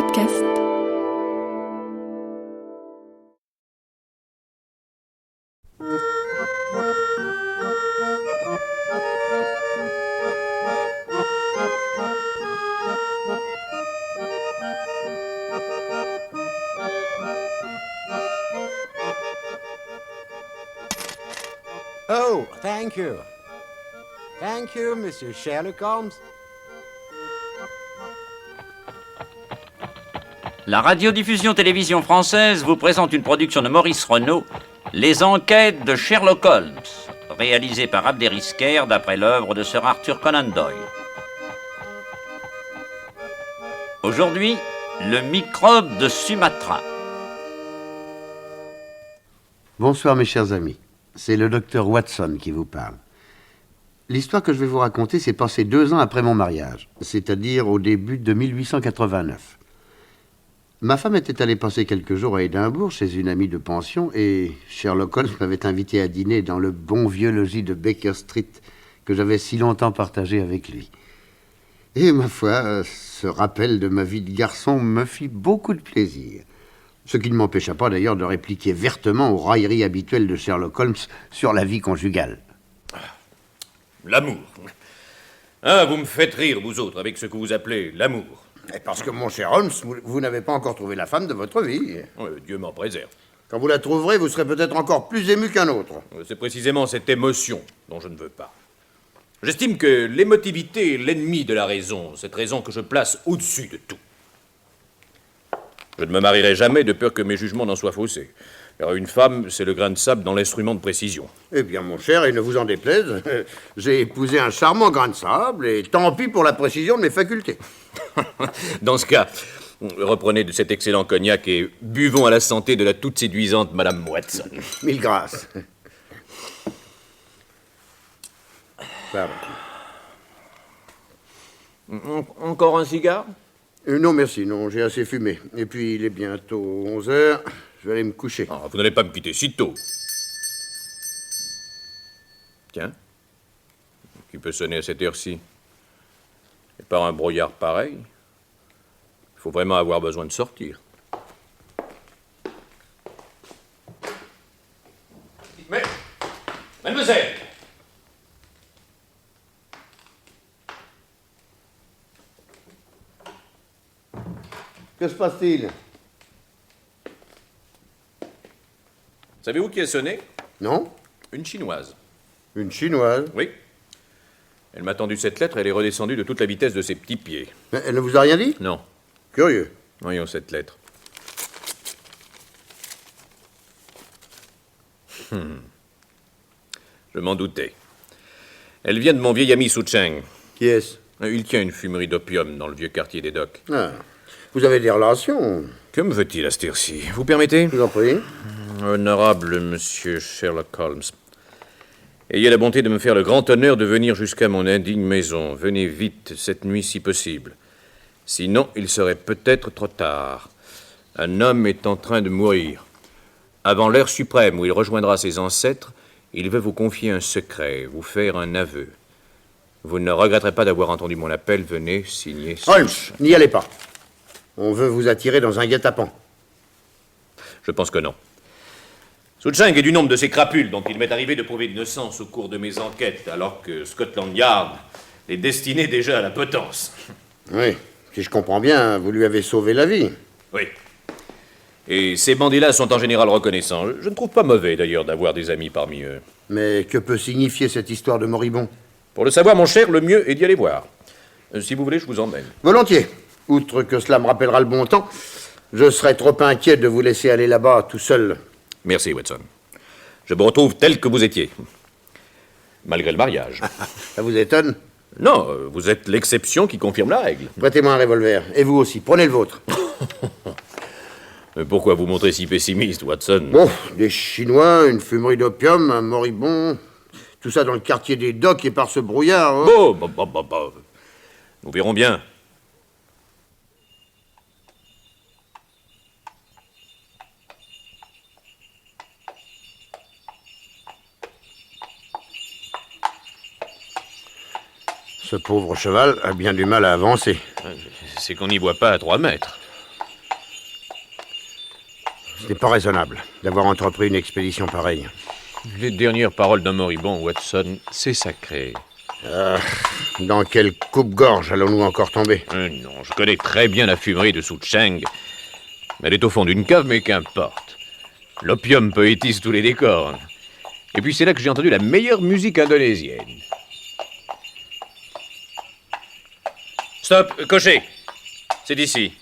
podcast. Oh, thank you. Thank you, Monsieur Sherlock Holmes. La radiodiffusion-télévision française vous présente une production de Maurice Renaud, Les enquêtes de Sherlock Holmes, réalisée par Abderrizquer d'après l'œuvre de Sir Arthur Conan Doyle. Aujourd'hui, le microbe de Sumatra. Bonsoir mes chers amis, c'est le docteur Watson qui vous parle. L'histoire que je vais vous raconter s'est passée 2 ans après mon mariage, c'est-à-dire au début de 1889. Ma femme était allée passer quelques jours à Édimbourg chez une amie de pension et Sherlock Holmes m'avait invité à dîner dans le bon vieux logis de Baker Street que j'avais si longtemps partagé avec lui. Et ma foi, ce rappel de ma vie de garçon me fit beaucoup de plaisir. Ce qui ne m'empêcha pas d'ailleurs de répliquer vertement aux railleries habituelles de Sherlock Holmes sur la vie conjugale. L'amour. Ah, vous me faites rire, vous autres, avec ce que vous appelez l'amour. Et parce que, mon cher Holmes, vous n'avez pas encore trouvé la femme de votre vie. Dieu m'en préserve. Quand vous la trouverez, vous serez peut-être encore plus ému qu'un autre. C'est précisément cette émotion dont je ne veux pas. J'estime que l'émotivité est l'ennemi de la raison, cette raison que je place au-dessus de tout. Je ne me marierai jamais de peur que mes jugements n'en soient faussés. Car une femme, c'est le grain de sable dans l'instrument de précision. Eh bien, mon cher, et ne vous en déplaise, j'ai épousé un charmant grain de sable, et tant pis pour la précision de mes facultés. Dans ce cas, reprenez de cet excellent cognac et buvons à la santé de la toute séduisante Madame Watson. Mille grâces. Pardon. Encore un cigare? Non, merci, non, j'ai assez fumé. Et puis, il est bientôt 11 heures, je vais aller me coucher. Ah, vous n'allez pas me quitter si tôt. Tiens, qui peut sonner à cette heure-ci? Et par un brouillard pareil, il faut vraiment avoir besoin de sortir. Mais, mademoiselle! Que se passe-t-il? Savez-vous qui a sonné? Non? Une Chinoise. Une Chinoise? Oui. Elle m'a tendu cette lettre et elle est redescendue de toute la vitesse de ses petits pieds. Mais elle ne vous a rien dit? Non. Curieux. Voyons cette lettre. Je m'en doutais. Elle vient de mon vieil ami Su Cheng. Qui est-ce? Il tient une fumerie d'opium dans le vieux quartier des Docks. Ah, vous avez des relations? Que me veut-il à cette heure-ci? Vous permettez? Je vous en prie. Honorable monsieur Sherlock Holmes, ayez la bonté de me faire le grand honneur de venir jusqu'à mon indigne maison. Venez vite, cette nuit si possible. Sinon, il serait peut-être trop tard. Un homme est en train de mourir. Avant l'heure suprême où il rejoindra ses ancêtres, il veut vous confier un secret, vous faire un aveu. Vous ne regretterez pas d'avoir entendu mon appel. Venez, signez... Holmes, n'y allez pas. On veut vous attirer dans un guet-apens. Je pense que non. Su Cheng est du nombre de ces crapules dont il m'est arrivé de prouver l'innocence au cours de mes enquêtes, alors que Scotland Yard est destiné déjà à la potence. Oui, si je comprends bien, vous lui avez sauvé la vie. Oui. Et ces bandits-là sont en général reconnaissants. Je ne trouve pas mauvais, d'ailleurs, d'avoir des amis parmi eux. Mais que peut signifier cette histoire de moribond? Pour le savoir, mon cher, le mieux est d'y aller voir. Si vous voulez, je vous emmène. Volontiers. Outre que cela me rappellera le bon temps, je serais trop inquiet de vous laisser aller là-bas tout seul. Merci, Watson. Je me retrouve tel que vous étiez. Malgré le mariage. Ça vous étonne? Non, vous êtes l'exception qui confirme la règle. Prêtez-moi un revolver. Et vous aussi, prenez le vôtre. Pourquoi vous montrez si pessimiste, Watson? Bon, des Chinois, une fumerie d'opium, un moribond... Tout ça dans le quartier des Docks et par ce brouillard. Hein. Bon. Nous verrons bien. Ce pauvre cheval a bien du mal à avancer. C'est qu'on n'y voit pas à 3 mètres. Ce n'est pas raisonnable d'avoir entrepris une expédition pareille. Les dernières paroles d'un moribond, Watson, c'est sacré. Dans quelle coupe-gorge allons-nous encore tomber? Non, je connais très bien la fumerie de Su Cheng. Elle est au fond d'une cave, mais qu'importe. L'opium poétise tous les décors. Et puis c'est là que j'ai entendu la meilleure musique indonésienne. Stop, cocher. C'est d'ici.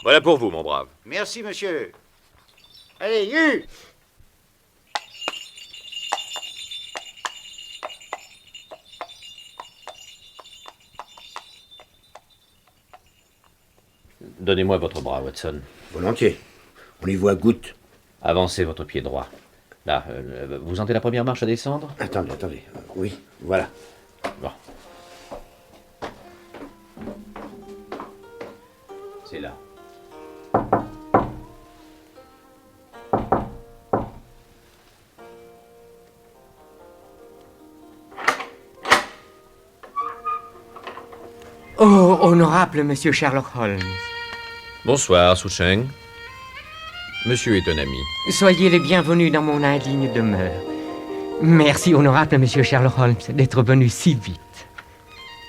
Voilà pour vous, mon brave. Merci, monsieur. Allez, U! Donnez-moi votre bras, Watson. Volontiers. On y voit goutte. Avancez votre pied droit. Là, vous sentez la première marche à descendre? Attendez. Oui, voilà. Bon. C'est là. Oh, honorable monsieur Sherlock Holmes. Bonsoir, Su Cheng. Monsieur est un ami. Soyez les bienvenus dans mon indigne demeure. Merci, honorable monsieur Sherlock Holmes, d'être venu si vite.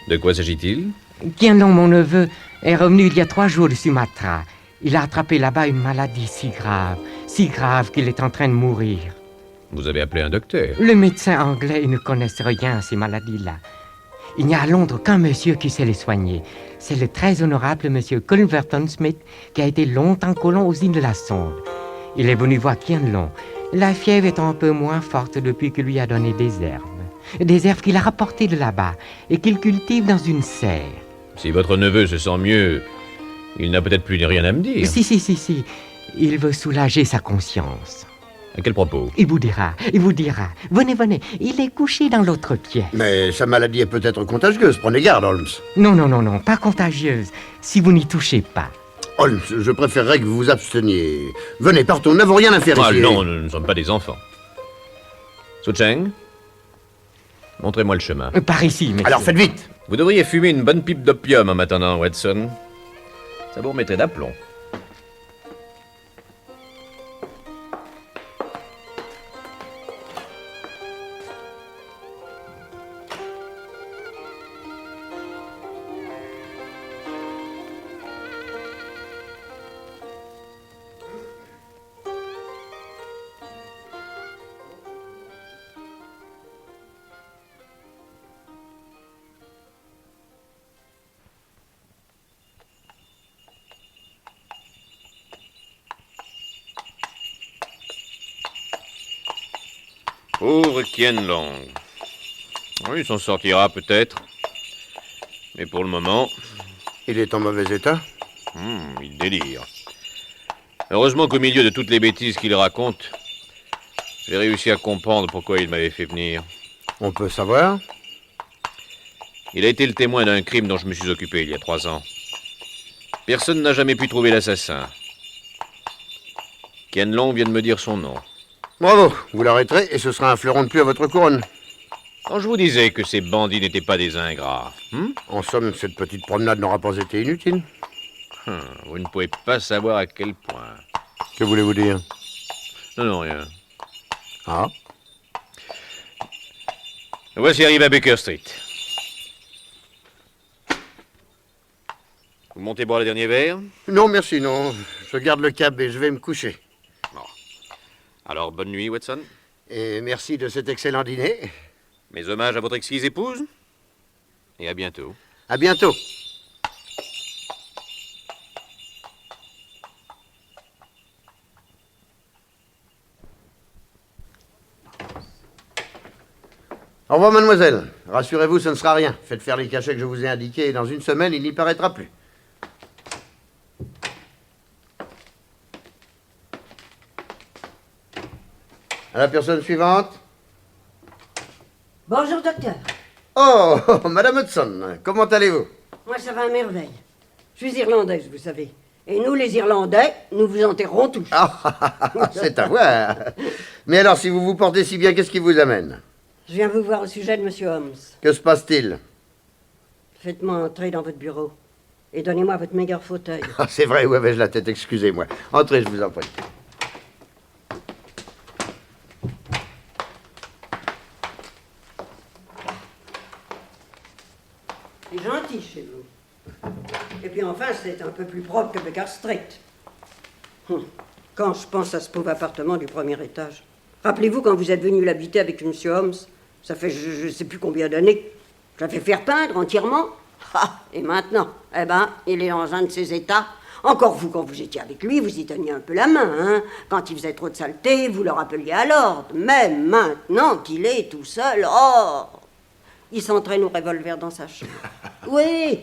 De quoi s'agit-il? Qianlong, mon neveu, est revenu il y a 3 jours de Sumatra. Il a attrapé là-bas une maladie si grave qu'il est en train de mourir. Vous avez appelé un docteur. Les médecins anglais ne connaissent rien à ces maladies-là. Il n'y a à Londres qu'un monsieur qui sait les soigner. C'est le très honorable monsieur Culverton Smith, qui a été longtemps colon aux îles de la Sonde. Il est venu voir Qianlong. La fièvre est un peu moins forte depuis qu'il lui a donné des herbes. Des herbes qu'il a rapportées de là-bas et qu'il cultive dans une serre. Si votre neveu se sent mieux, il n'a peut-être plus rien à me dire. Si. Il veut soulager sa conscience. À quel propos? Il vous dira. Venez, il est couché dans l'autre pièce. Mais sa maladie est peut-être contagieuse. Prenez garde, Holmes. Non, pas contagieuse, si vous n'y touchez pas. Holmes, je préférerais que vous vous absteniez. Venez, partons, nous n'avons rien à faire ici. Non, nous ne sommes pas des enfants. Su Cheng, montrez-moi le chemin. Par ici, monsieur. Alors faites vite. Vous devriez fumer une bonne pipe d'opium en m'attendant, Watson. Ça vous remettrait d'aplomb. Pauvre Qianlong. Oui, il s'en sortira peut-être. Mais pour le moment, Il est en mauvais état? il délire. Heureusement qu'au milieu de toutes les bêtises qu'il raconte, j'ai réussi à comprendre pourquoi il m'avait fait venir. On peut savoir? Il a été le témoin d'un crime dont je me suis occupé il y a 3 ans. Personne n'a jamais pu trouver l'assassin. Qianlong vient de me dire son nom. Bravo, vous l'arrêterez et ce sera un fleuron de plus à votre couronne. Quand je vous disais que ces bandits n'étaient pas des ingrats, En somme, cette petite promenade n'aura pas été inutile. vous ne pouvez pas savoir à quel point. Que voulez-vous dire? Non, rien. Ah? Voici arrivé à Baker Street. Vous montez boire le dernier verre? Non, merci, non. Je garde le cab et je vais me coucher. Alors, bonne nuit, Watson. Et merci de cet excellent dîner. Mes hommages à votre exquise épouse. Et à bientôt. À bientôt. Au revoir, mademoiselle. Rassurez-vous, ce ne sera rien. Faites faire les cachets que je vous ai indiqués et dans une semaine, il n'y paraîtra plus. À la personne suivante. Bonjour, docteur. Oh, Madame Hudson, comment allez-vous? Moi, ça va à merveille. Je suis irlandaise, vous savez. Et nous, les Irlandais, nous vous enterrons tous. C'est à voir. Mais alors, si vous vous portez si bien, qu'est-ce qui vous amène? Je viens vous voir au sujet de Monsieur Holmes. Que se passe-t-il? Faites-moi entrer dans votre bureau. Et donnez-moi votre meilleur fauteuil. Ah, c'est vrai, où avais-je la tête, excusez-moi. Entrez, je vous en prie. C'est gentil chez vous. Et puis enfin, c'est un peu plus propre que Baker Street. Quand je pense à ce pauvre appartement du premier étage. Rappelez-vous quand vous êtes venu l'habiter avec M. Holmes, ça fait je ne sais plus combien d'années. Je l'ai fait faire peindre entièrement. Ah, et maintenant, eh ben, il est dans un de ses états. Encore vous, quand vous étiez avec lui, vous y teniez un peu la main, hein. Quand il faisait trop de saleté, vous le rappeliez à l'ordre. Mais maintenant qu'il est tout seul, oh, il s'entraîne au revolver dans sa chambre. Oui,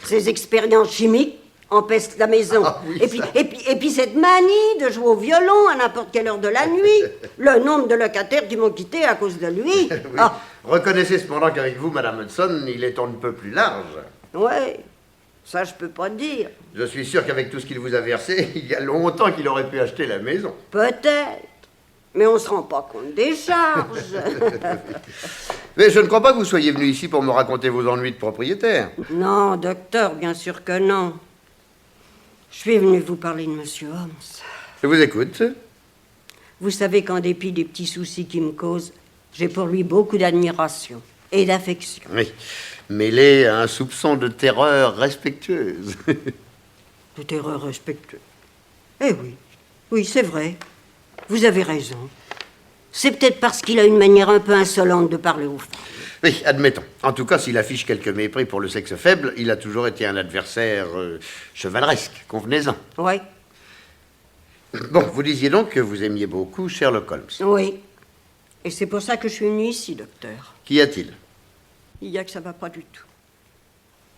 ses expériences chimiques empestent la maison. Ah oui, et puis cette manie de jouer au violon à n'importe quelle heure de la nuit. Le nombre de locataires qui m'ont quitté à cause de lui. Oui. Ah, Reconnaissez cependant qu'avec vous, Madame Hudson, il est on ne peut plus large. ouais, ça je peux pas dire. Je suis sûr qu'avec tout ce qu'il vous a versé, il y a longtemps qu'il aurait pu acheter la maison. Peut-être. Mais on se rend pas compte des charges. Mais je ne crois pas que vous soyez venu ici pour me raconter vos ennuis de propriétaire. Non, docteur, bien sûr que non. Je suis venu vous parler de Monsieur Holmes. Je vous écoute. Vous savez qu'en dépit des petits soucis qu'il me cause, j'ai pour lui beaucoup d'admiration et d'affection. Oui, mêlé à un soupçon de terreur respectueuse. De terreur respectueuse. Eh oui, oui, c'est vrai. Vous avez raison. C'est peut-être parce qu'il a une manière un peu insolente de parler aux femmes. Oui, admettons. En tout cas, s'il affiche quelque mépris pour le sexe faible, il a toujours été un adversaire chevaleresque, convenez-en. Oui, Bon, vous disiez donc que vous aimiez beaucoup Sherlock Holmes. oui. Et c'est pour ça que je suis venue ici, docteur. Qu'y a-t-il? Il y a que ça va pas du tout.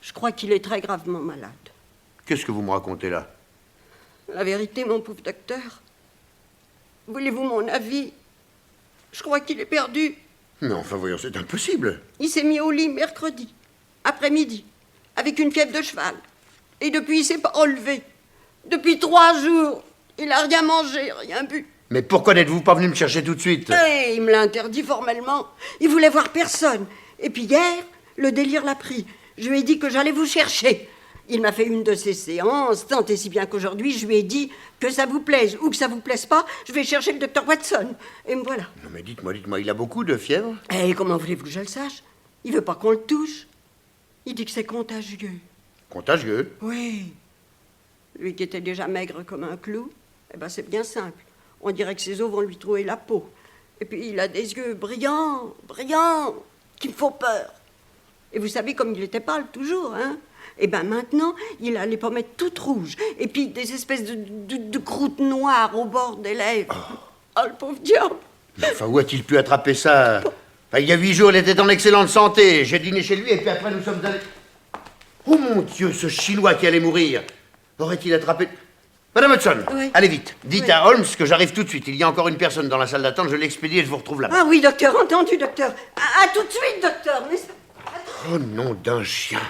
Je crois qu'il est très gravement malade. Qu'est-ce que vous me racontez là? La vérité, mon pauvre docteur. Voulez-vous mon avis? Je crois qu'il est perdu. Mais enfin, voyons, c'est impossible. Il s'est mis au lit mercredi, après-midi, avec une fièvre de cheval. Et depuis, il s'est pas relevé. Depuis 3 jours, il a rien mangé, rien bu. Mais pourquoi n'êtes-vous pas venu me chercher tout de suite? Et il me l'a interdit formellement. Il voulait voir personne. Et puis hier, le délire l'a pris. Je lui ai dit que j'allais vous chercher. Il m'a fait une de ses séances, tant et si bien qu'aujourd'hui, je lui ai dit que ça vous plaise ou que ça vous plaise pas, je vais chercher le docteur Watson. Et me voilà. Non mais dites-moi, il a beaucoup de fièvre? Et comment voulez-vous que je le sache? Il veut pas qu'on le touche. Il dit que c'est contagieux. Contagieux? Oui. Lui qui était déjà maigre comme un clou, eh ben c'est bien simple. On dirait que ses os vont lui trouer la peau. Et puis il a des yeux brillants, brillants, qui me font peur. Et vous savez comme il était pâle toujours, hein? Et ben maintenant, il a les pommettes toutes rouges. Et puis des espèces de croûtes noires au bord des lèvres. Oh, le pauvre diable! Mais enfin, où a-t-il pu attraper ça? Enfin, il y a 8 jours, il était en excellente santé. J'ai dîné chez lui et puis après nous sommes allés... Oh mon Dieu, ce Chinois qui allait mourir! Aurait-il attrapé... Madame Hudson, Oui. allez vite. Dites Oui. à Holmes que j'arrive tout de suite. Il y a encore une personne dans la salle d'attente. Je l'expédie et je vous retrouve là-bas. Ah oui, docteur, entendu, docteur. À tout de suite, docteur. Mais... Oh nom d'un chien.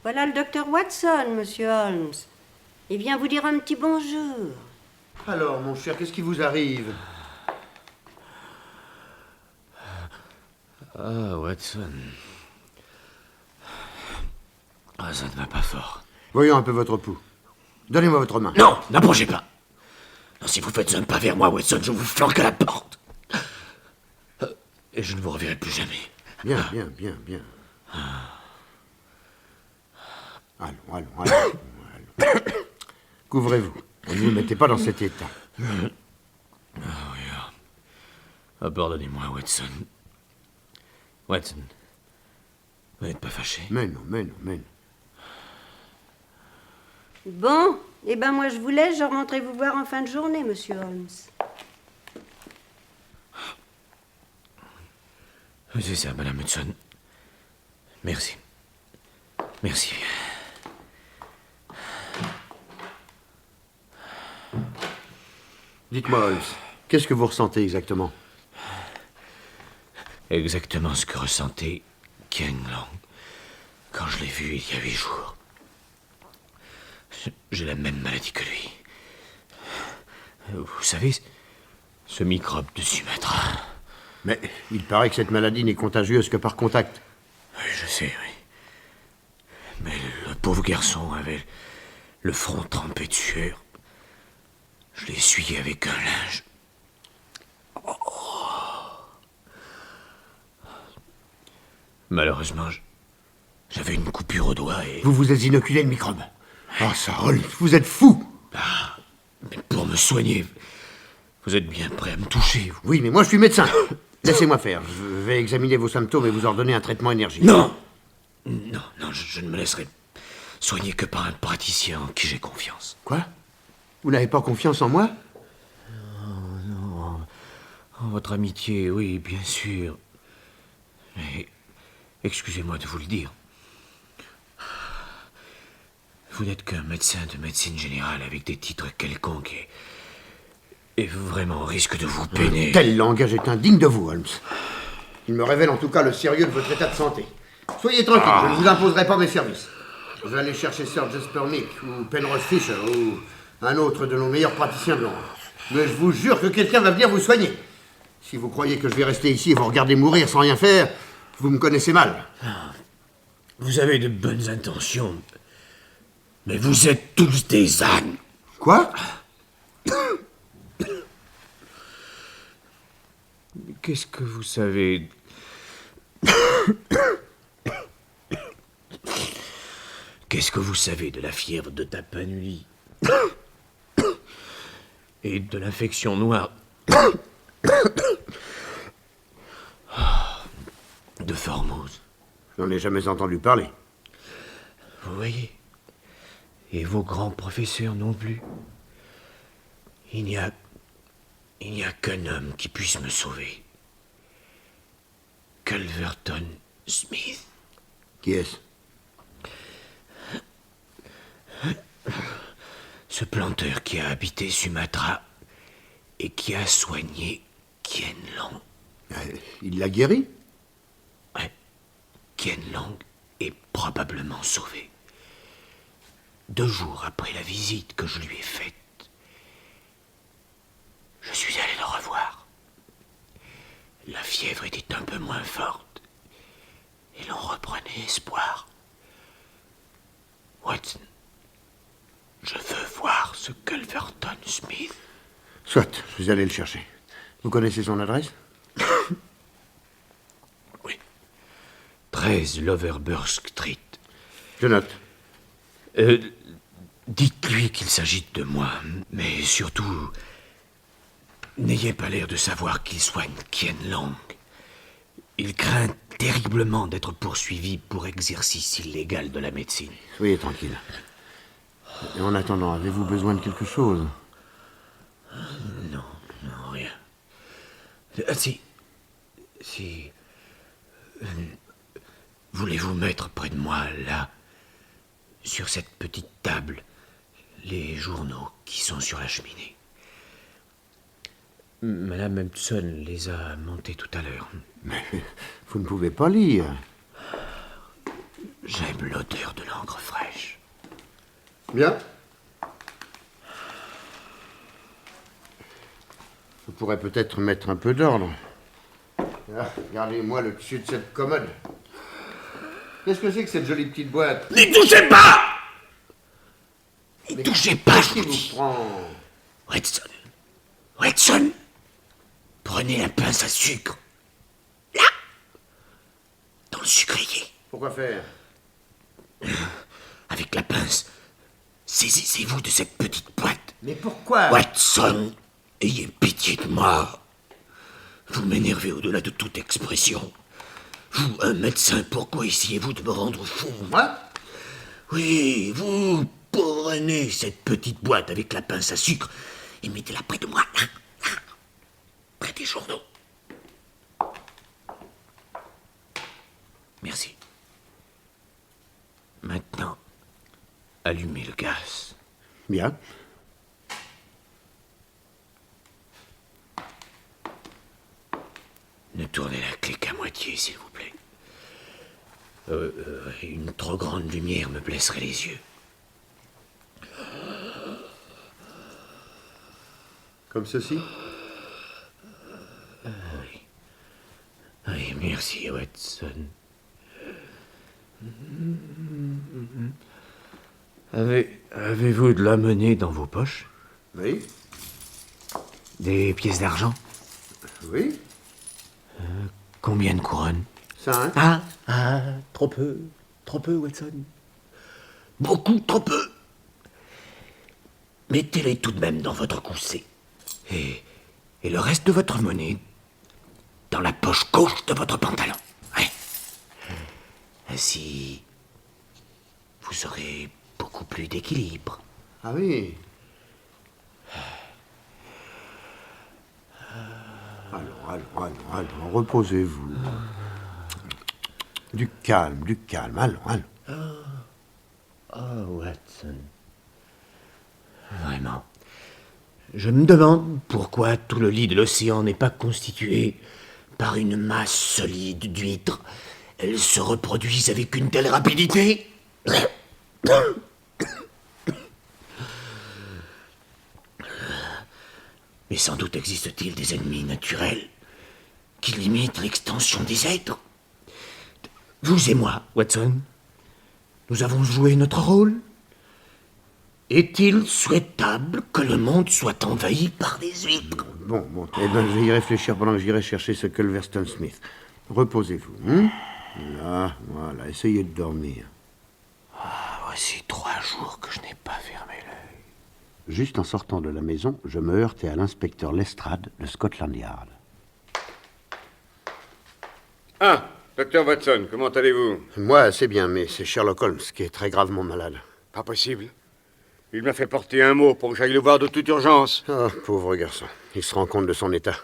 Voilà le docteur Watson, monsieur Holmes. Il vient vous dire un petit bonjour. Alors, mon cher, qu'est-ce qui vous arrive? Ah, Watson. Ah, ça ne va pas fort. Voyons un peu votre pouls. Donnez-moi votre main. Non, n'approchez pas. Non, si vous faites un pas vers moi, Watson, je vous flanque à la porte. Et je ne vous reverrai plus jamais. Bien, bien, bien, bien. Allons. Couvrez-vous. Et ne vous mettez pas dans cet état. Pardonnez-moi, Watson. Watson, vous n'êtes pas fâché? Mais non. Bon, eh ben moi je vous laisse, je remonterai vous voir en fin de journée, monsieur Holmes. C'est ça, Madame Hudson. Merci. Merci. Dites-moi, Holmes, qu'est-ce que vous ressentez exactement? exactement ce que ressentait Qian Long quand je l'ai vu il y a 8 jours. J'ai la même maladie que lui. Vous savez, ce microbe de Sumatra. Mais il paraît que cette maladie n'est contagieuse que par contact. Oui, je sais, oui. Mais le pauvre garçon avait le front trempé de sueur. Je l'ai essuyé avec un linge. Malheureusement, j'avais une coupure au doigt et... Vous vous êtes inoculé le microbe. Oh, ça roule, vous êtes fou. Mais pour me soigner, vous êtes bien prêt à me toucher, vous. Oui, mais moi je suis médecin. Laissez-moi faire. Je vais examiner vos symptômes et vous ordonner un traitement énergique. Non, je ne me laisserai soigner que par un praticien en qui j'ai confiance. Quoi? Vous n'avez pas confiance en moi? En votre amitié, oui, bien sûr. Mais excusez-moi de vous le dire. Vous n'êtes qu'un médecin de médecine générale avec des titres quelconques et vraiment risque de vous peiner. Tel langage est indigne de vous, Holmes. Il me révèle en tout cas le sérieux de votre état de santé. Soyez tranquille, je ne vous imposerai pas mes services. Je vais aller chercher Sir Jasper Meek ou Penrose Fisher ou un autre de nos meilleurs praticiens de Londres. Mais je vous jure que quelqu'un va venir vous soigner. Si vous croyez que je vais rester ici et vous regarder mourir sans rien faire, vous me connaissez mal. Vous avez de bonnes intentions, mais vous êtes tous des ânes. Quoi? Qu'est-ce que vous savez... Qu'est-ce que vous savez de la fièvre de Tapanuli et de l'infection noire de Formose? J'en ai jamais entendu parler. Vous voyez? Et vos grands professeurs non plus. Il n'y a qu'un homme qui puisse me sauver. Culverton Smith. Qui est-ce? Ce planteur qui a habité Sumatra et qui a soigné Qian Long. Il l'a guéri? Ouais. Qian Long est probablement sauvé. 2 jours après la visite que je lui ai faite, je suis allé le revoir. La fièvre était un peu moins forte et l'on reprenait espoir. Watson, je veux voir ce Culverton Smith. Soit, je vais aller le chercher. Vous connaissez son adresse? Oui. 13 Loverburg Street. Je note. Dites-lui qu'il s'agit de moi, mais surtout, n'ayez pas l'air de savoir qu'il soigne Qian Long. Il craint terriblement d'être poursuivi pour exercice illégal de la médecine. Soyez tranquille. Et en attendant, avez-vous besoin de quelque chose? Non, rien. Ah, si. Voulez-vous mettre près de moi, là, sur cette petite table, les journaux qui sont sur la cheminée? Madame Empson les a montés tout à l'heure. Mais vous ne pouvez pas lire. J'aime l'odeur de l'encre fraîche. Bien. Vous pourrez peut-être mettre un peu d'ordre. Ah, regardez-moi le dessus de cette commode. Qu'est-ce que c'est que cette jolie petite boîte? N'y touchez pas! N'y Mais touchez pas, je qui vous vous dis. prend? Watson, prenez la pince à sucre. Là, dans le sucrier. Pourquoi faire? Avec la pince, saisissez-vous de cette petite boîte. Mais pourquoi? Watson, ayez pitié de moi. Vous m'énervez au-delà de toute expression. Vous, un médecin, pourquoi essayez-vous de me rendre fou? Moi? Oui, vous prenez cette petite boîte avec la pince à sucre et mettez-la près de moi, là, près des journaux. Merci. Maintenant, allumez le gaz. Bien. Ne tournez la clé qu'à moitié, s'il vous plaît. Une trop grande lumière me blesserait les yeux. Comme ceci? Oui, merci, Watson. Avez-vous de la monnaie dans vos poches? Oui. Des pièces d'argent? Oui. Combien de couronnes? 5. Trop peu, Watson. Beaucoup trop peu. Mettez-les tout de même dans votre gousset. Et le reste de votre monnaie dans la poche gauche de votre pantalon. Ouais. Ainsi, vous aurez beaucoup plus d'équilibre. Ah oui. Allons, reposez-vous. Du calme, allons. Oh, Watson. Vraiment. Je me demande pourquoi tout le lit de l'océan n'est pas constitué par une masse solide d'huîtres. Elles se reproduisent avec une telle rapidité. Mais sans doute existe-t-il des ennemis naturels qui limitent l'extension des êtres. Vous et moi, Watson, nous avons joué notre rôle. Est-il souhaitable que le monde soit envahi par des huîtres? Bon. Eh bien, je vais y réfléchir pendant que j'irai chercher ce Culverton Smith. Reposez-vous. Hein? Là, voilà, essayez de dormir. Voici 3 jours que je n'ai pas fermé l'œil. Juste en sortant de la maison, je me heurtai à l'inspecteur Lestrade de Scotland Yard. Ah, docteur Watson, comment allez-vous? Moi, assez bien, mais c'est Sherlock Holmes qui est très gravement malade. Pas possible. Il m'a fait porter un mot pour que j'aille le voir de toute urgence. Oh, pauvre garçon. Il se rend compte de son état.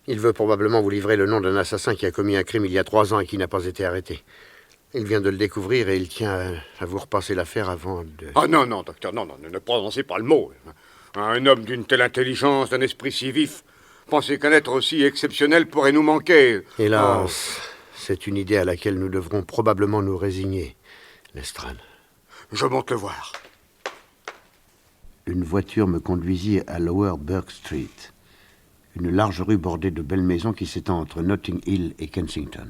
Il veut probablement vous livrer le nom d'un assassin qui a commis un crime il y a 3 ans et qui n'a pas été arrêté. Il vient de le découvrir et il tient à vous repasser l'affaire avant de... Ah non, docteur, non, ne prononcez pas le mot. Un homme d'une telle intelligence, d'un esprit si vif, pensez qu'un être aussi exceptionnel pourrait nous manquer. Hélas, c'est une idée à laquelle nous devrons probablement nous résigner, Lestrade. Je monte le voir. Une voiture me conduisit à Lower Burke Street, une large rue bordée de belles maisons qui s'étend entre Notting Hill et Kensington.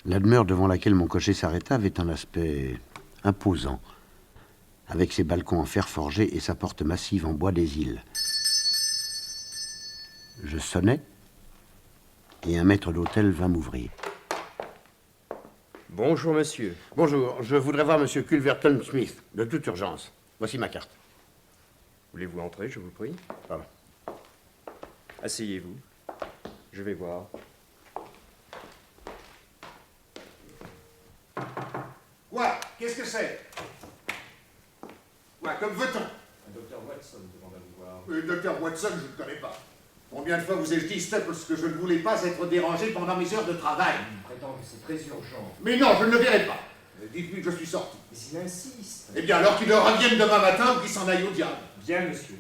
La demeure devant laquelle mon cocher s'arrêta avait un aspect imposant, avec ses balcons en fer forgé et sa porte massive en bois des îles. Je sonnai, et un maître d'hôtel vint m'ouvrir. Bonjour, monsieur. Bonjour, je voudrais voir monsieur Culverton Smith, de toute urgence. Voici ma carte. Voulez-vous entrer, je vous prie? Pardon. Asseyez-vous. Je vais voir. Quoi? Qu'est-ce que c'est? Quoi, comme veut-on? Un docteur Watson demande à vous voir. Le docteur Watson, je ne le connais pas. Combien de fois vous ai-je dit stop parce que je ne voulais pas être dérangé pendant mes heures de travail? Il prétend que c'est très urgent. Mais non, je ne le verrai pas. Dites-lui que je suis sorti. Mais s'il insiste. Eh bien, alors qu'il le revienne demain matin ou qu'il s'en aille au diable. Bien, monsieur.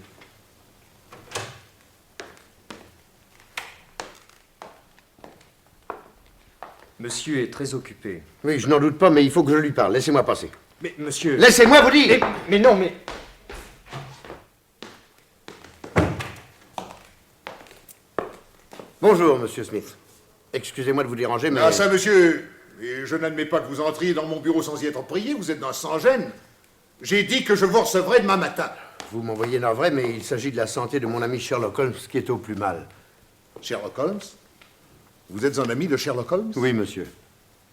Monsieur est très occupé. Oui, je n'en doute pas, mais il faut que je lui parle. Laissez-moi passer. Mais, monsieur... Laissez-moi vous dire! Mais non, mais... Bonjour, monsieur Smith. Excusez-moi de vous déranger, mais... Ah ça, monsieur, et je n'admets pas que vous entriez dans mon bureau sans y être prié, vous êtes d'un sans-gêne. J'ai dit que je vous recevrai demain matin. Vous m'envoyez navré, mais il s'agit de la santé de mon ami Sherlock Holmes qui est au plus mal. Sherlock Holmes? Vous êtes un ami de Sherlock Holmes? Oui, monsieur.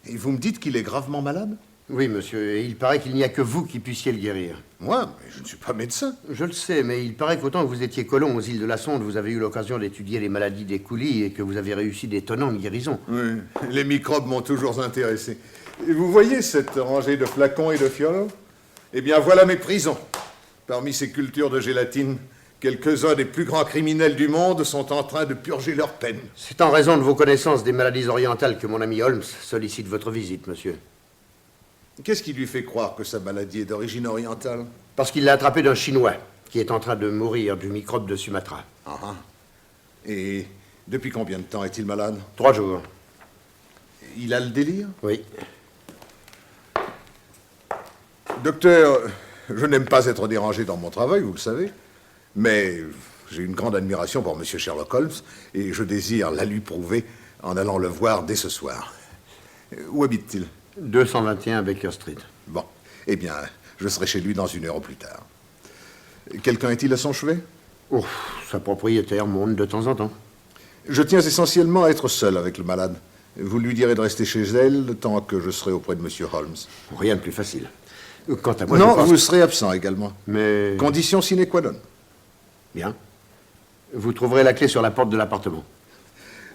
Et vous me dites qu'il est gravement malade? Oui, monsieur, et il paraît qu'il n'y a que vous qui puissiez le guérir. Moi? Mais je ne suis pas médecin. Je le sais, mais il paraît qu'autant que vous étiez colon aux îles de la Sonde, vous avez eu l'occasion d'étudier les maladies des coulis et que vous avez réussi d'étonnantes guérisons. Oui, les microbes m'ont toujours intéressé. Et vous voyez cette rangée de flacons et de fioles? Eh bien, voilà mes prisons. Parmi ces cultures de gélatine, quelques-uns des plus grands criminels du monde sont en train de purger leur peine. C'est en raison de vos connaissances des maladies orientales que mon ami Holmes sollicite votre visite, monsieur. Qu'est-ce qui lui fait croire que sa maladie est d'origine orientale? Parce qu'il l'a attrapé d'un Chinois qui est en train de mourir du microbe de Sumatra. Ah, ah. Et Depuis combien de temps est-il malade? 3 jours. Il a le délire? Oui. Docteur, je n'aime pas être dérangé dans mon travail, vous le savez, mais j'ai une grande admiration pour M. Sherlock Holmes et je désire la lui prouver en allant le voir dès ce soir. Où habite-t-il? 221 Baker Street. Bon, eh bien, je serai chez lui dans 1 heure au plus tard. Quelqu'un est-il à son chevet? Oh, sa propriétaire monte de temps en temps. Je tiens essentiellement à être seul avec le malade. Vous lui direz de rester chez elle le temps que je serai auprès de M. Holmes. Rien de plus facile. Quant à moi, Non, je pense... vous serez absent également. Mais... Condition sine qua non. Bien. Vous trouverez la clé sur la porte de l'appartement.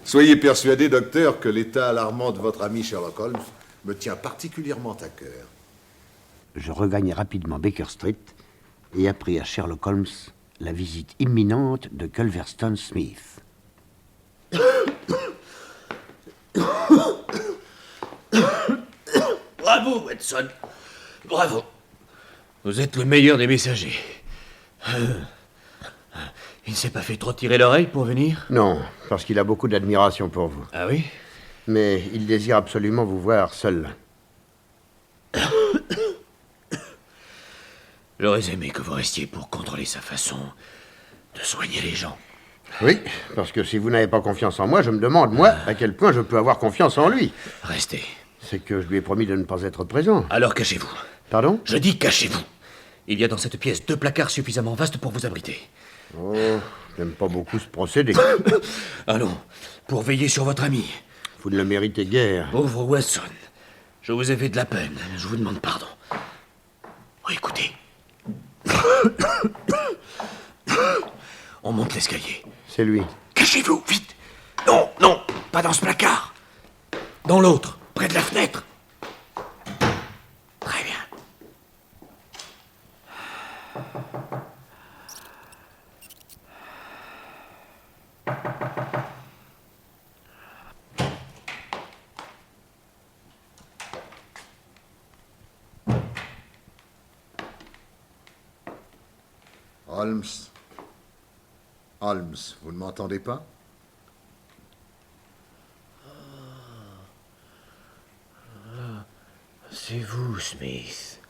Soyez persuadé, docteur, que l'état alarmant de votre ami Sherlock Holmes me tient particulièrement à cœur. Je regagnai rapidement Baker Street et appris à Sherlock Holmes la visite imminente de Culverstone Smith. Bravo, Watson. Bravo. Vous êtes le meilleur des messagers. Il ne s'est pas fait trop tirer l'oreille pour venir? Non, parce qu'il a beaucoup d'admiration pour vous. Ah oui? Mais il désire absolument vous voir seul. J'aurais aimé que vous restiez pour contrôler sa façon de soigner les gens. Oui, parce que si vous n'avez pas confiance en moi, je me demande, moi, à quel point je peux avoir confiance en lui. Restez. C'est que je lui ai promis de ne pas être présent. Alors cachez-vous. Pardon? Je dis cachez-vous. Il y a dans cette pièce 2 placards suffisamment vastes pour vous abriter. Oh, j'aime pas beaucoup ce procédé. Allons, pour veiller sur votre ami. Vous ne le méritez guère. Pauvre Watson, je vous ai fait de la peine. Je vous demande pardon. Oh, écoutez. On monte l'escalier. C'est lui. Cachez-vous, vite. Non, non, pas dans ce placard. Dans l'autre, près de la fenêtre. Très bien. Holmes. Holmes, vous ne m'entendez pas? C'est vous, Smith.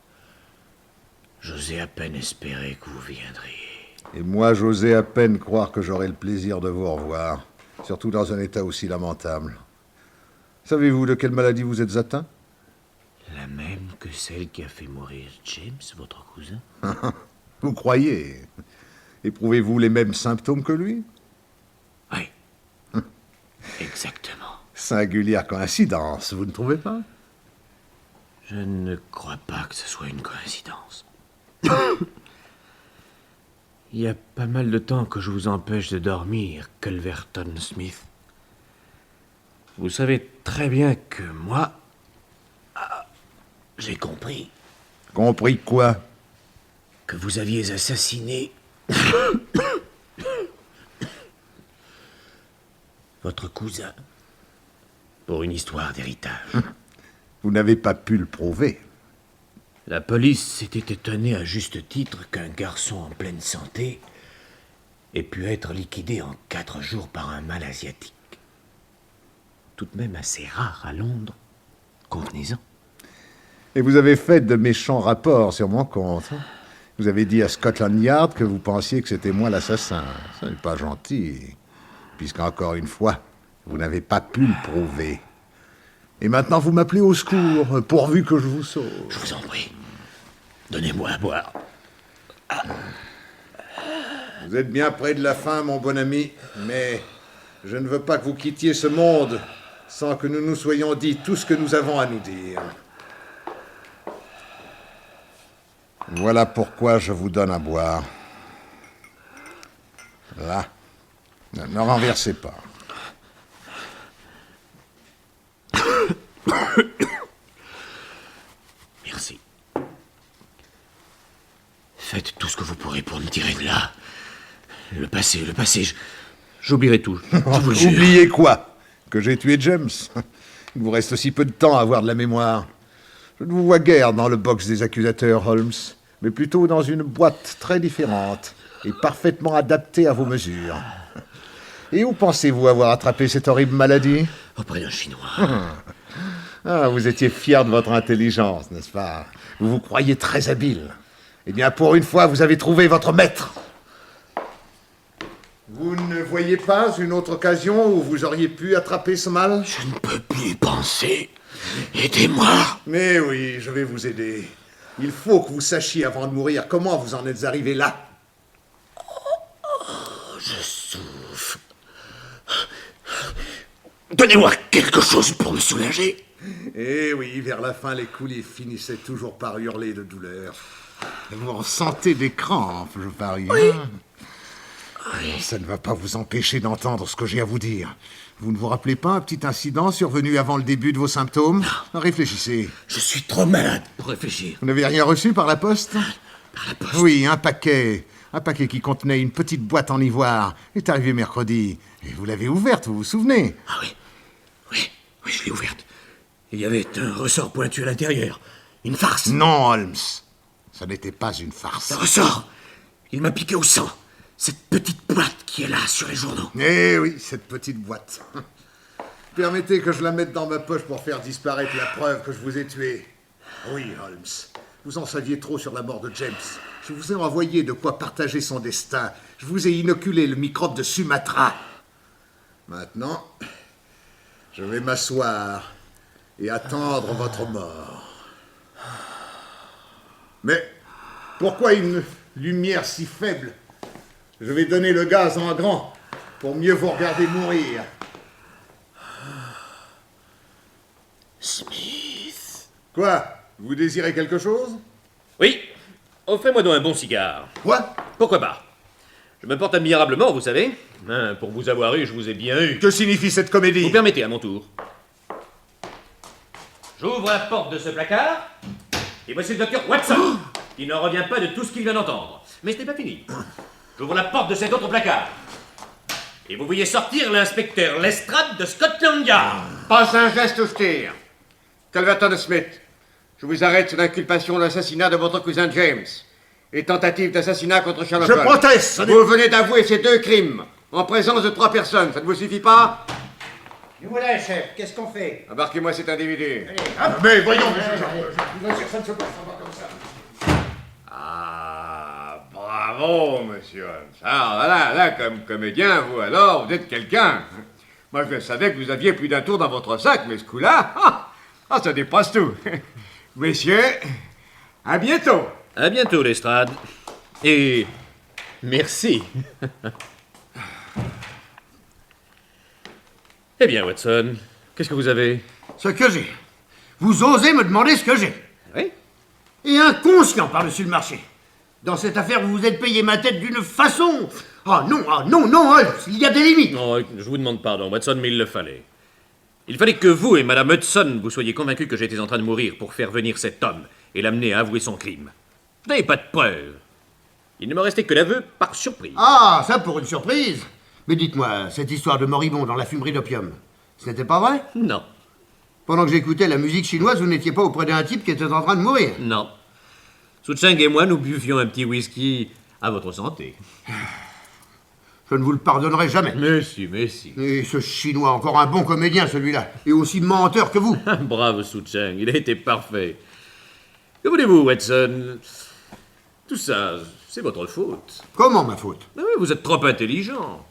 J'osais à peine espérer que vous viendriez. Et moi, j'osais à peine croire que j'aurais le plaisir de vous revoir, surtout dans un état aussi lamentable. Savez-vous de quelle maladie vous êtes atteint? La même que celle qui a fait mourir James, votre cousin? Vous croyez? Éprouvez-vous les mêmes symptômes que lui? Oui. Exactement. Singulière coïncidence, vous ne trouvez pas? Je ne crois pas que ce soit une coïncidence. Il y a pas mal de temps que je vous empêche de dormir, Culverstone Smith. Vous savez très bien que moi... j'ai compris Compris quoi? que vous aviez assassiné... votre cousin pour une histoire d'héritage. Vous n'avez pas pu le prouver. La police s'était étonnée à juste titre qu'un garçon en pleine santé ait pu être liquidé en 4 jours par un mal asiatique. Tout de même assez rare à Londres. Convenez-en. Et vous avez fait de méchants rapports sur mon compte. Hein? Vous avez dit à Scotland Yard que vous pensiez que c'était moi l'assassin. Ça n'est pas gentil, puisqu'encore une fois, vous n'avez pas pu le prouver. Et maintenant, vous m'appelez au secours, pourvu que je vous sauve. Je vous en prie. Donnez-moi à boire. Vous êtes bien près de la fin, mon bon ami, mais je ne veux pas que vous quittiez ce monde sans que nous nous soyons dit tout ce que nous avons à nous dire. Voilà pourquoi je vous donne à boire. Là. Ne renversez pas. Merci. Faites tout ce que vous pourrez pour me tirer de là. Le passé, j'oublierai tout. Je vous le jure. Oubliez quoi? Que j'ai tué James? Il vous reste aussi peu de temps à avoir de la mémoire. Je ne vous vois guère dans le box des accusateurs, Holmes, mais plutôt dans une boîte très différente et parfaitement adaptée à vos mesures. Et où pensez-vous avoir attrapé cette horrible maladie? Auprès d'un Chinois. Ah, vous étiez fier de votre intelligence, n'est-ce pas? Vous vous croyez très habile. Eh bien, pour une fois, vous avez trouvé votre maître. Vous ne voyez pas une autre occasion où vous auriez pu attraper ce mal? Je ne peux plus y penser. Aidez-moi. Mais oui, je vais vous aider. Il faut que vous sachiez avant de mourir comment vous en êtes arrivé là. Je souffre. Donnez-moi quelque chose pour me soulager. Eh oui, vers la fin, les coolies finissaient toujours par hurler de douleur. Vous ressentez des crampes, je parie. Oui. Ça ne va pas vous empêcher d'entendre ce que j'ai à vous dire. Vous ne vous rappelez pas un petit incident survenu avant le début de vos symptômes? Non. Réfléchissez. Je suis trop malade pour réfléchir. Vous n'avez rien reçu par la poste? Par la poste. Oui, un paquet. Un paquet qui contenait une petite boîte en ivoire. Est arrivé mercredi. Et vous l'avez ouverte, vous vous souvenez? Ah oui. Oui, je l'ai ouverte. Il y avait un ressort pointu à l'intérieur. Une farce. Non, Holmes. Ça n'était pas une farce. Un ressort. Il m'a piqué au sang. Cette petite boîte qui est là sur les journaux. Eh oui, cette petite boîte. Permettez que je la mette dans ma poche pour faire disparaître la preuve que je vous ai tué. Oui, Holmes. Vous en saviez trop sur la mort de James. Je vous ai envoyé de quoi partager son destin. Je vous ai inoculé le microbe de Sumatra. Maintenant, je vais m'asseoir et attendre votre mort. Mais pourquoi une lumière si faible? Je vais donner le gaz en grand pour mieux vous regarder mourir. Smith. Quoi? Vous désirez quelque chose? Oui, offrez-moi donc un bon cigare. Quoi? Pourquoi pas? Je me porte admirablement, vous savez. Hein, pour vous avoir eu, je vous ai bien eu. Que signifie cette comédie? Vous permettez, à mon tour. J'ouvre la porte de ce placard, et voici le docteur Watson, qui n'en revient pas de tout ce qu'il vient d'entendre. Mais ce n'est pas fini. J'ouvre la porte de cet autre placard, et vous voyez sortir l'inspecteur Lestrade de Scotland Yard. Pas un geste austère. Calverton Smith, je vous arrête sur l'inculpation d'assassinat de votre cousin James et tentative d'assassinat contre Sherlock Je Holmes. proteste! Vous venez d'avouer ces 2 crimes en présence de 3 personnes. Ça ne vous suffit pas? Nous voilà, chef. Qu'est-ce qu'on fait? Embarquez-moi cet individu. Mais voyons, Ça ne se passe pas comme ça. Ah, bravo, monsieur Holmes. Alors là, comme comédien, vous alors, vous êtes quelqu'un. Moi, je savais que vous aviez plus d'un tour dans votre sac, mais ce coup-là, ça dépasse tout. Messieurs, à bientôt. À bientôt, Lestrade. Et merci. Eh bien, Watson, qu'est-ce que vous avez? Ce que j'ai. Vous osez me demander ce que j'ai. Oui? Et inconscient par-dessus le marché. Dans cette affaire, vous vous êtes payé ma tête d'une façon. Ah non, Holmes, il y a des limites. Non, je vous demande pardon, Watson, mais il le fallait. Il fallait que vous et Madame Hudson vous soyez convaincus que j'étais en train de mourir pour faire venir cet homme et l'amener à avouer son crime. Vous n'avez pas de preuves. Il ne me restait que l'aveu par surprise. Ah, ça pour une surprise. Mais dites-moi, cette histoire de moribond dans la fumerie d'opium, ce n'était pas vrai? Non, Pendant que j'écoutais la musique chinoise, vous n'étiez pas auprès d'un type qui était en train de mourir. non. Su Cheng et moi, nous buvions un petit whisky à votre santé. Je ne vous le pardonnerai jamais. Mais si. Et ce Chinois, encore un bon comédien celui-là, et aussi menteur que vous. Bravo, Su Cheng, il a été parfait. Que voulez-vous, Watson? Tout ça, c'est votre faute. Comment ma faute? Ah oui, vous êtes trop intelligent.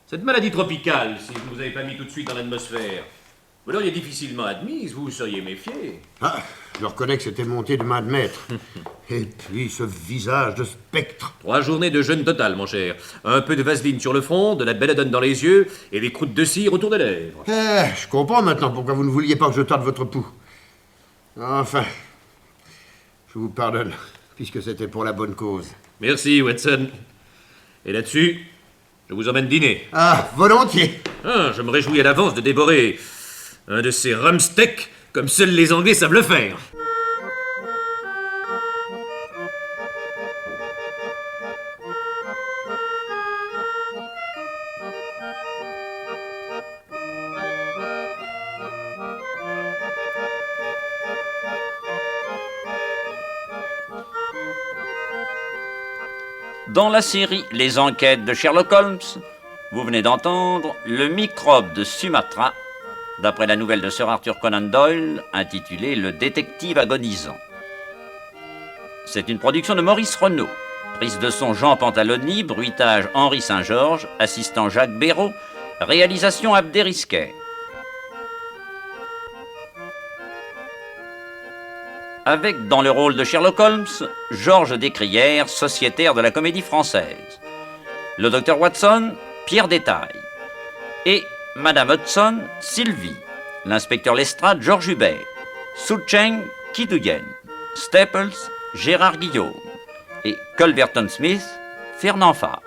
Cette maladie tropicale, si vous ne vous avez pas mis tout de suite dans l'atmosphère, vous l'auriez difficilement admise, vous vous seriez méfié. Ah, je reconnais que c'était monté de main de maître. Et puis ce visage de spectre. 3 journées de jeûne total, mon cher. Un peu de vaseline sur le front, de la belladone dans les yeux et des croûtes de cire autour des lèvres. Je comprends maintenant pourquoi vous ne vouliez pas que je tâte votre pouls. Enfin, je vous pardonne, puisque c'était pour la bonne cause. Merci, Watson. Et là-dessus, je vous emmène dîner. Ah, volontiers. Ah, je me réjouis à l'avance de dévorer un de ces rumsteaks comme seuls les Anglais savent le faire. Dans la série Les enquêtes de Sherlock Holmes, Vous venez d'entendre Le microbe de Sumatra, d'après la nouvelle de Sir Arthur Conan Doyle, intitulée Le détective agonisant. C'est une production de Maurice Renaud. Prise de son Jean Pantaloni, bruitage Henri Saint-Georges, assistant Jacques Béraud, réalisation Abdé Risquet. Avec, dans le rôle de Sherlock Holmes, Georges Descrières, sociétaire de la Comédie Française. Le docteur Watson, Pierre Détail. Et Madame Hudson, Sylvie. L'inspecteur Lestrade, Georges Hubert. Su Cheng, Ki Duyen. Staples, Gérard Guillaume. Et Culverton Smith, Fernand Fabre.